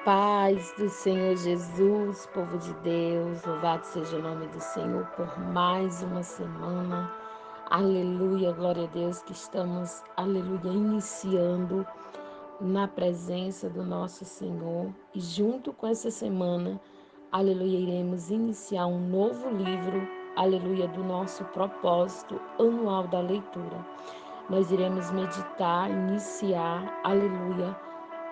Paz do Senhor Jesus, povo de Deus, louvado seja o nome do Senhor por mais uma semana. Aleluia, glória a Deus que estamos, aleluia, iniciando na presença do nosso Senhor. E junto com essa semana, aleluia, iremos iniciar um novo livro, aleluia, do nosso propósito anual da leitura. Nós iremos meditar, iniciar, aleluia,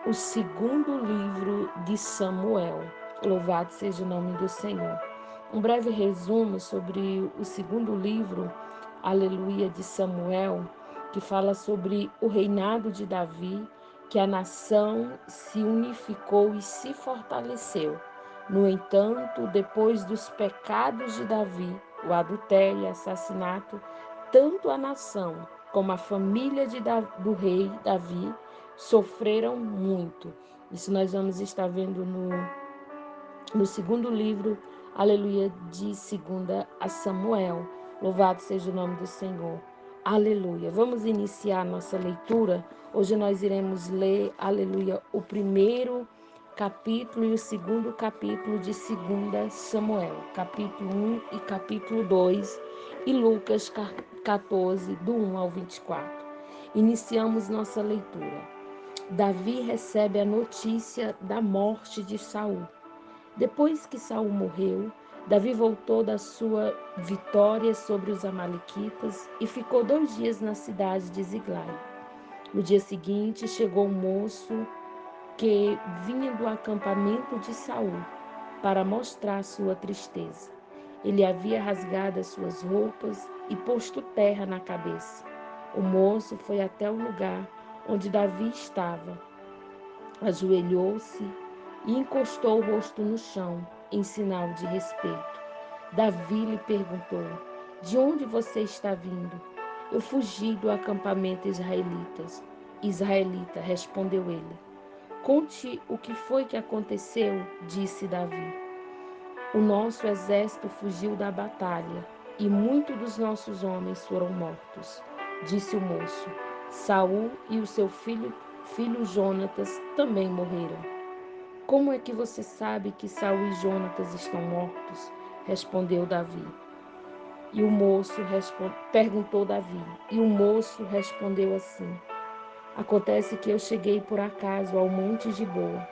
o segundo livro de Samuel. Louvado seja o nome do Senhor. Um breve resumo sobre o segundo livro, aleluia, de Samuel, que fala sobre o reinado de Davi, que a nação se unificou e se fortaleceu. No entanto, depois dos pecados de Davi, o adultério e assassinato, tanto a nação como a família do rei Davi sofreram muito. Isso nós vamos estar vendo no segundo livro, aleluia, de 2 a Samuel. Louvado seja o nome do Senhor. Aleluia. Vamos iniciar nossa leitura. Hoje nós iremos ler, aleluia, o primeiro capítulo e o segundo capítulo de 2 Samuel, capítulo 1 e capítulo 2, e Lucas 14, do 1 ao 24. Iniciamos nossa leitura. Davi recebe a notícia da morte de Saul. Depois que Saul morreu, Davi voltou da sua vitória sobre os amalequitas e ficou 2 dias na cidade de Ziglag. No dia seguinte, chegou um moço que vinha do acampamento de Saul para mostrar sua tristeza. Ele havia rasgado as suas roupas e posto terra na cabeça. O moço foi até o lugar onde Davi estava, ajoelhou-se e encostou o rosto no chão, em sinal de respeito. Davi lhe perguntou: De onde você está vindo? Eu fugi do acampamento israelita, respondeu ele. Conte o que foi que aconteceu, disse Davi. O nosso exército fugiu da batalha e muitos dos nossos homens foram mortos, disse o moço. Saul e o seu filho Jonatas também morreram. Como é que você sabe que Saul e Jonatas estão mortos? Respondeu Davi. Perguntou Davi. E o moço respondeu assim: Acontece que eu cheguei por acaso ao monte Giboa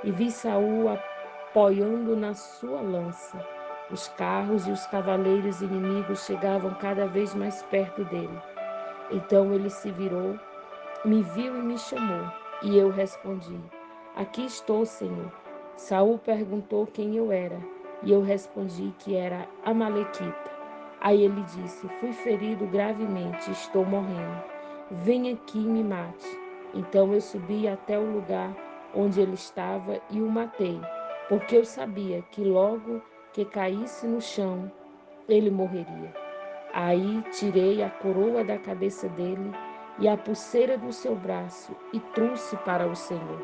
e vi Saul apoiando na sua lança. Os carros e os cavaleiros inimigos chegavam cada vez mais perto dele. Então ele se virou, me viu e me chamou. E eu respondi: Aqui estou, Senhor. Saul perguntou quem eu era, e eu respondi que era amalequita. Aí ele disse: Fui ferido gravemente, estou morrendo. Venha aqui e me mate. Então eu subi até o lugar onde ele estava e o matei, porque eu sabia que logo que caísse no chão, ele morreria. Aí tirei a coroa da cabeça dele e a pulseira do seu braço e trouxe para o Senhor.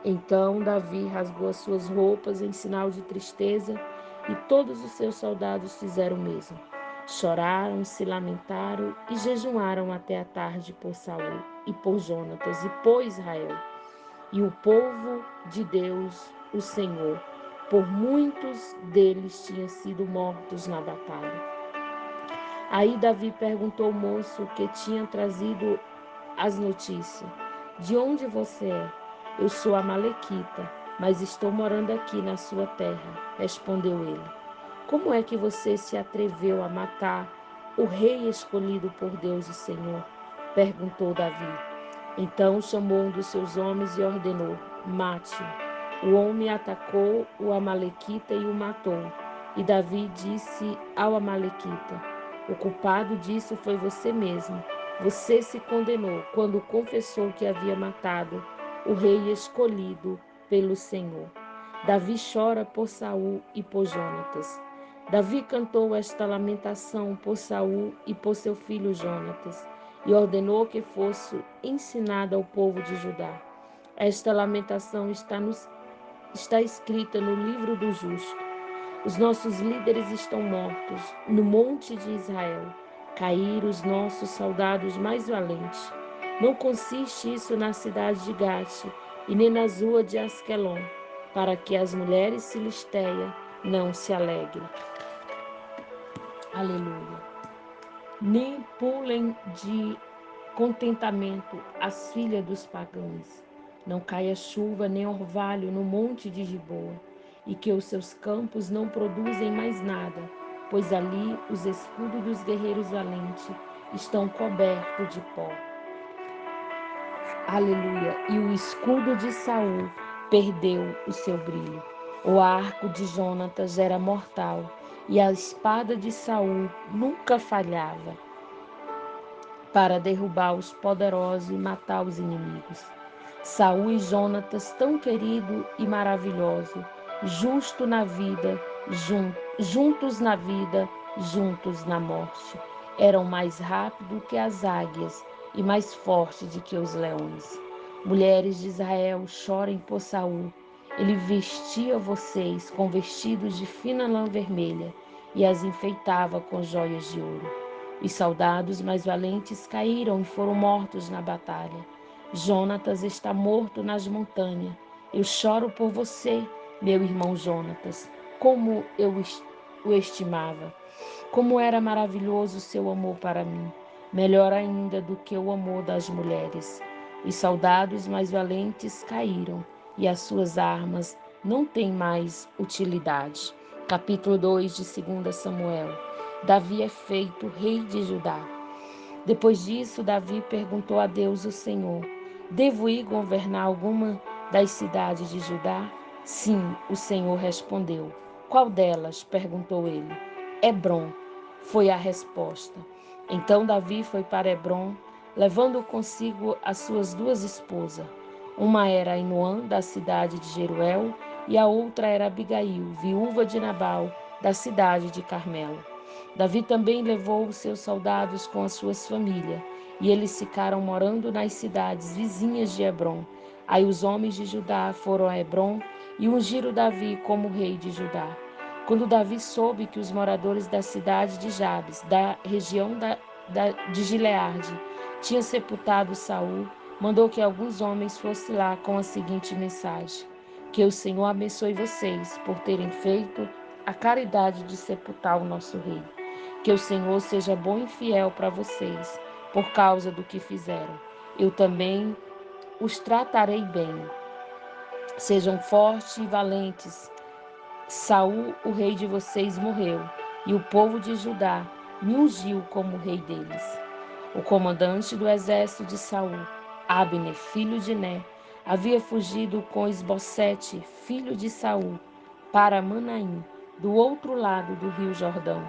Então Davi rasgou as suas roupas em sinal de tristeza e todos os seus soldados fizeram o mesmo. Choraram, se lamentaram e jejuaram até a tarde por Saul e por Jonatas e por Israel. E o povo de Deus, o Senhor, por muitos deles tinham sido mortos na batalha. Aí Davi perguntou ao moço que tinha trazido as notícias: De onde você é? Eu sou amalequita, mas estou morando aqui na sua terra, respondeu ele. Como é que você se atreveu a matar o rei escolhido por Deus, o Senhor? Perguntou Davi. Então chamou um dos seus homens e ordenou: Mate-o. O homem atacou o amalequita e o matou. E Davi disse ao amalequita: O culpado disso foi você mesmo. Você se condenou quando confessou que havia matado o rei escolhido pelo Senhor. Davi chora por Saul e por Jonatas. Davi cantou esta lamentação por Saul e por seu filho Jonatas, e ordenou que fosse ensinada ao povo de Judá. Esta lamentação está escrita no livro do justo. Os nossos líderes estão mortos no monte de Israel. Caíram os nossos soldados mais valentes. Não consiste isso na cidade de Gate e nem na rua de Asquelon. para que as mulheres filisteias não se alegrem. Aleluia. Nem pulem de contentamento as filhas dos pagãos. Não caia chuva nem orvalho no monte de Giboa, e que os seus campos não produzem mais nada, pois ali os escudos dos guerreiros valentes estão cobertos de pó. Aleluia. E o escudo de Saul perdeu o seu brilho. O arco de Jonatas era mortal, e a espada de Saul nunca falhava para derrubar os poderosos e matar os inimigos. Saul e Jonatas, tão querido e maravilhoso, justo na vida, juntos na vida, juntos na morte, eram mais rápidos que as águias e mais fortes do que os leões. Mulheres de Israel, chorem por Saul. Ele vestia vocês com vestidos de fina lã vermelha e as enfeitava com joias de ouro. Os soldados mais valentes caíram e foram mortos na batalha. Jonatas está morto nas montanhas. Eu choro por você, meu irmão Jonatas. Como eu o estimava. Como era maravilhoso o seu amor para mim. Melhor ainda do que o amor das mulheres. Os soldados mais valentes caíram e as suas armas não têm mais utilidade. Capítulo 2 de 2 Samuel. Davi é feito rei de Judá. Depois disso, Davi perguntou a Deus, o Senhor: devo ir governar alguma das cidades de Judá? Sim, o Senhor respondeu. Qual delas? Perguntou ele. Hebrom, foi a resposta. Então Davi foi para Hebrom, levando consigo as suas duas esposas. Uma era Ainoã, da cidade de Jeruel, e a outra era Abigail, viúva de Nabal, da cidade de Carmelo. Davi também levou os seus soldados com as suas famílias, e eles ficaram morando nas cidades vizinhas de Hebrom. Aí os homens de Judá foram a Hebrom e ungiram Davi como rei de Judá. Quando Davi soube que os moradores da cidade de Jabes, da região de Gileade, tinham sepultado Saul, mandou que alguns homens fossem lá com a seguinte mensagem: que o Senhor abençoe vocês por terem feito a caridade de sepultar o nosso rei. Que o Senhor seja bom e fiel para vocês, por causa do que fizeram. Eu também os tratarei bem. Sejam fortes e valentes. Saul, o rei de vocês, morreu, e o povo de Judá me ungiu como rei deles. O comandante do exército de Saul, Abner, filho de Né, havia fugido com Esbocete, filho de Saul, para Manaim, do outro lado do rio Jordão.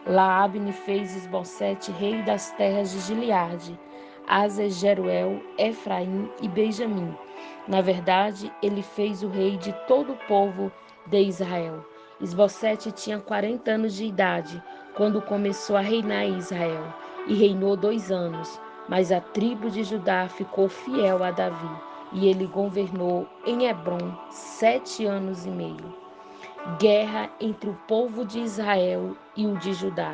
Lá Abner fez Esbocete rei das terras de Gileade, Aser, Jeruel, Efraim e Benjamim. Na verdade, ele fez o rei de todo o povo de Israel. Esbocete tinha 40 anos de idade quando começou a reinar em Israel, e reinou 2 anos. Mas a tribo de Judá ficou fiel a Davi, e ele governou em Hebrom 7 anos e meio. Guerra entre o povo de Israel e o de Judá.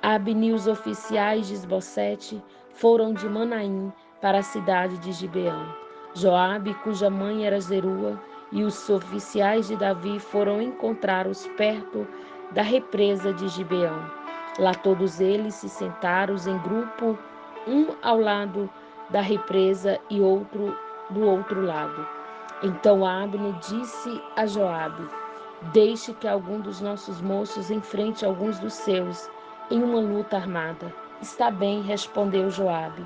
Abne e os oficiais de Esbocete foram de Manaim para a cidade de Gibeão. Joabe, cuja mãe era Zerua, e os oficiais de Davi foram encontrá-los perto da represa de Gibeão. Lá todos eles se sentaram em grupo, um ao lado da represa e outro do outro lado. Então Abner disse a Joabe: deixe que algum dos nossos moços enfrente alguns dos seus em uma luta armada. Está bem, respondeu Joabe.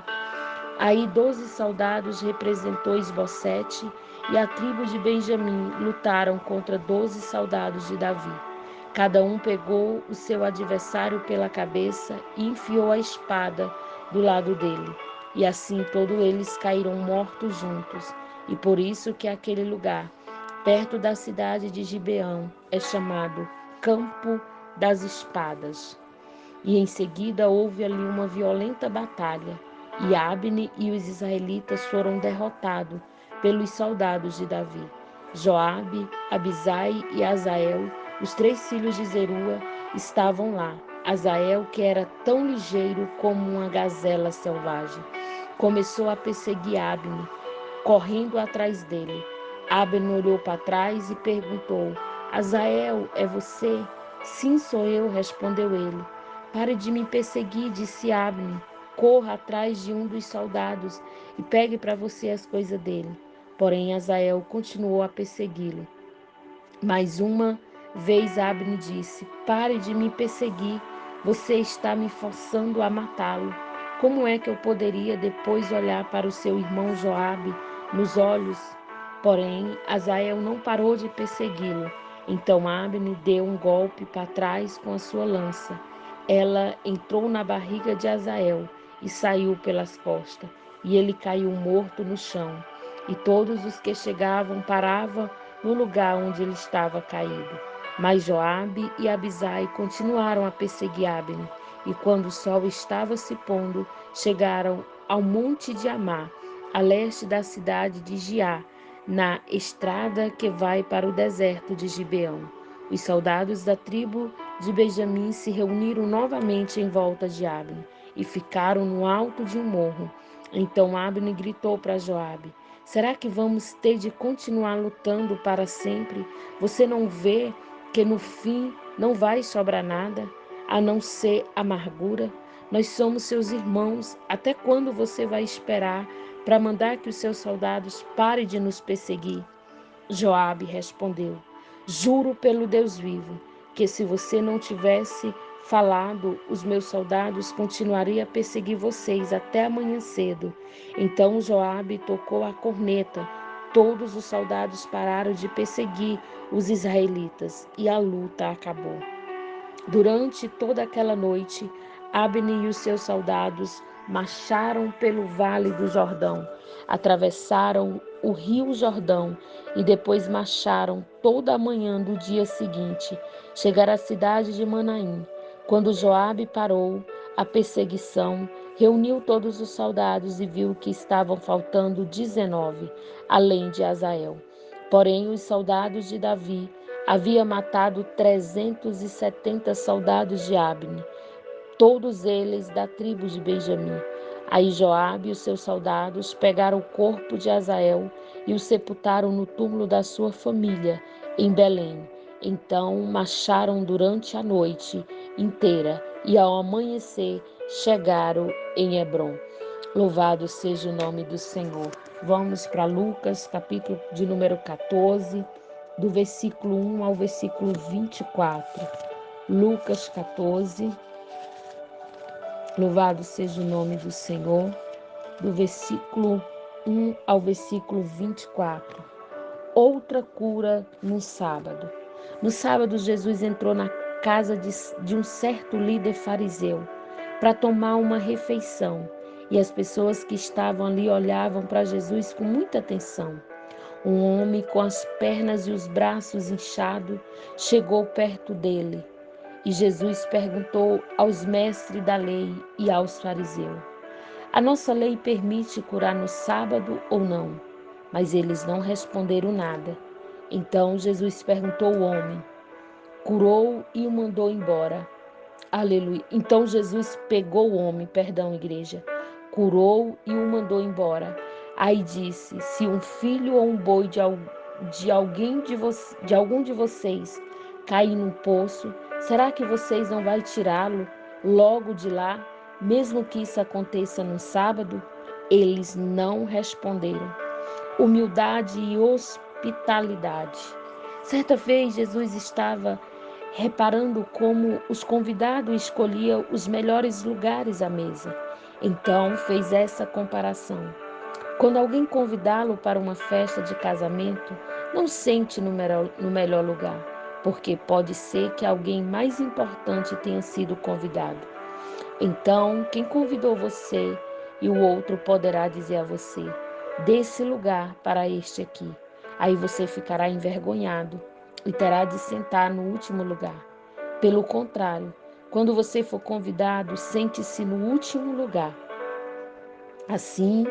Aí 12 soldados representou Esbocete, e a tribo de Benjamim lutaram contra 12 soldados de Davi. Cada um pegou o seu adversário pela cabeça e enfiou a espada do lado dele. E assim todos eles caíram mortos juntos. E por isso que aquele lugar, perto da cidade de Gibeão, é chamado Campo das Espadas. E em seguida houve ali uma violenta batalha, e Abne e os israelitas foram derrotados pelos soldados de Davi. Joabe, Abisai e Azael, os 3 filhos de Zerua, estavam lá. Azael, que era tão ligeiro como uma gazela selvagem, começou a perseguir Abne, correndo atrás dele. Abner olhou para trás e perguntou: Azael, é você? Sim, sou eu, respondeu ele. Pare de me perseguir, disse Abner. Corra atrás de um dos soldados e pegue para você as coisas dele. Porém, Azael continuou a persegui-lo. Mais uma vez Abner disse: Pare de me perseguir, você está me forçando a matá-lo. Como é que eu poderia depois olhar para o seu irmão Joabe nos olhos? Porém, Azael não parou de persegui-lo. Então Abner deu um golpe para trás com a sua lança. Ela entrou na barriga de Azael e saiu pelas costas, e ele caiu morto no chão. E todos os que chegavam paravam no lugar onde ele estava caído. Mas Joabe e Abisai continuaram a perseguir Abner, e quando o sol estava se pondo, chegaram ao monte de Amá, a leste da cidade de Giá, na estrada que vai para o deserto de Gibeão. Os soldados da tribo de Benjamim se reuniram novamente em volta de Abner e ficaram no alto de um morro. Então Abner gritou para Joabe: Será que vamos ter de continuar lutando para sempre? Você não vê que no fim não vai sobrar nada, a não ser amargura? Nós somos seus irmãos. Até quando você vai esperar para mandar que os seus soldados parem de nos perseguir? Joabe respondeu: Juro pelo Deus vivo, que se você não tivesse falado, os meus soldados continuariam a perseguir vocês até amanhã cedo. Então Joabe tocou a corneta. Todos os soldados pararam de perseguir os israelitas e a luta acabou. Durante toda aquela noite, Abner e os seus soldados marcharam pelo vale do Jordão, atravessaram o rio Jordão e depois marcharam toda a manhã do dia seguinte. Chegaram à cidade de Manaim. Quando Joabe parou a perseguição, reuniu todos os soldados e viu que estavam faltando 19, além de Azael. Porém, os soldados de Davi haviam matado 370 soldados de Abner, todos eles da tribo de Benjamim. Aí Joabe e os seus soldados pegaram o corpo de Azael e o sepultaram no túmulo da sua família, em Belém. Então marcharam durante a noite inteira e ao amanhecer chegaram em Hebrom. Louvado seja o nome do Senhor. Vamos para Lucas, capítulo de número 14, do versículo 1 ao versículo 24. Lucas 14, louvado seja o nome do Senhor, do versículo 1 ao versículo 24. Outra cura no sábado. No sábado, Jesus entrou na casa de um certo líder fariseu para tomar uma refeição, e as pessoas que estavam ali olhavam para Jesus com muita atenção. Um homem com as pernas e os braços inchados chegou perto dele, e Jesus perguntou aos mestres da lei e aos fariseus: A nossa lei permite curar no sábado ou não? Mas eles não responderam nada. Então Jesus perguntou ao homem, curou e o mandou embora. Aleluia. Então Jesus pegou o homem, igreja, curou e o mandou embora. Aí disse: Se um filho ou um boi de algum de vocês cair num poço, será que vocês não vão tirá-lo logo de lá, mesmo que isso aconteça no sábado? Eles não responderam. Humildade e hospitalidade. Certa vez Jesus estava reparando como os convidados escolhiam os melhores lugares à mesa. Então fez essa comparação. Quando alguém convidá-lo para uma festa de casamento, não sente no melhor lugar, porque pode ser que alguém mais importante tenha sido convidado. Então, quem convidou você e o outro poderá dizer a você: desse lugar para este aqui. Aí você ficará envergonhado e terá de sentar no último lugar. Pelo contrário, quando você for convidado, sente-se no último lugar. Assim,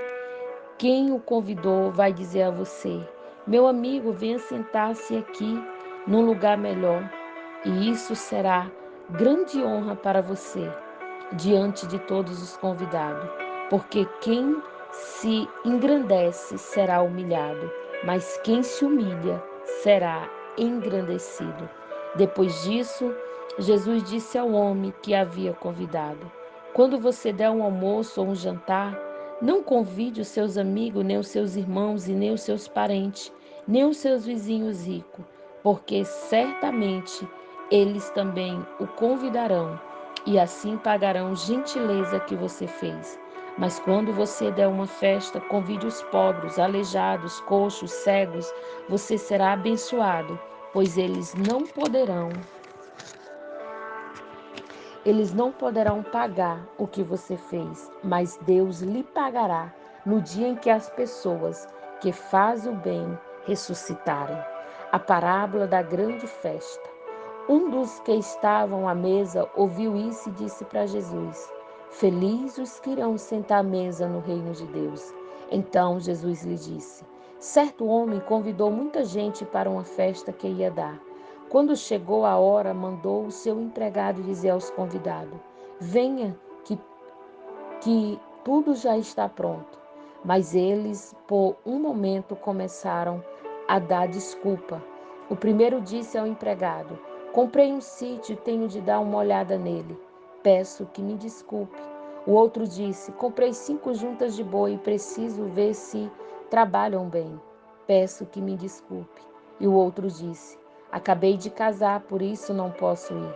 quem o convidou vai dizer a você: meu amigo, venha sentar-se aqui num lugar melhor. E isso será grande honra para você diante de todos os convidados, porque quem se engrandece será humilhado, mas quem se humilha será engrandecido. Depois disso, Jesus disse ao homem que havia convidado: Quando você der um almoço ou um jantar, não convide os seus amigos, nem os seus irmãos e nem os seus parentes, nem os seus vizinhos ricos, porque certamente eles também o convidarão e assim pagarão gentileza que você fez. Mas quando você der uma festa, convide os pobres, aleijados, coxos, cegos, você será abençoado, pois eles não poderão pagar o que você fez, mas Deus lhe pagará no dia em que as pessoas que fazem o bem ressuscitarem. A parábola da grande festa. Um dos que estavam à mesa ouviu isso e disse para Jesus: Felizes os que irão sentar à mesa no reino de Deus. Então Jesus lhe disse: Certo homem convidou muita gente para uma festa que ia dar. Quando chegou a hora, mandou o seu empregado dizer aos convidados: Venha, que tudo já está pronto. Mas eles, por um momento, começaram a dar desculpa. O primeiro disse ao empregado: Comprei um sítio e tenho de dar uma olhada nele. Peço que me desculpe. O outro disse: Comprei 5 juntas de boi e preciso ver se trabalham bem. Peço que me desculpe. E o outro disse: Acabei de casar, por isso não posso ir.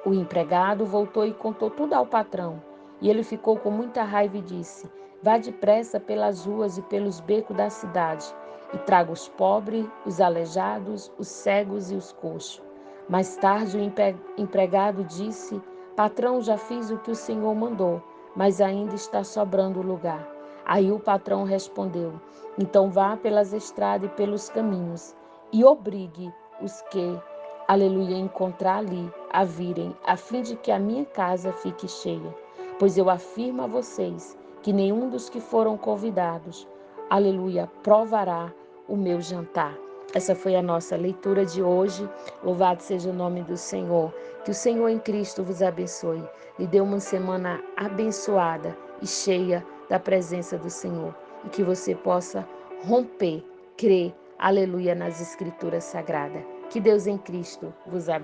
O empregado voltou e contou tudo ao patrão. E ele ficou com muita raiva e disse: Vá depressa pelas ruas e pelos becos da cidade e traga os pobres, os aleijados, os cegos e os coxos. Mais tarde o empregado disse: Patrão, já fiz o que o senhor mandou, mas ainda está sobrando lugar. Aí o patrão respondeu: Então vá pelas estradas e pelos caminhos e obrigue os que, aleluia, encontrar ali a virem, a fim de que a minha casa fique cheia. Pois eu afirmo a vocês que nenhum dos que foram convidados, aleluia, provará o meu jantar. Essa foi a nossa leitura de hoje. Louvado seja o nome do Senhor. Que o Senhor em Cristo vos abençoe. Lhe dê uma semana abençoada e cheia da presença do Senhor. E que você possa romper, crer, aleluia, nas Escrituras Sagradas. Que Deus em Cristo vos abençoe.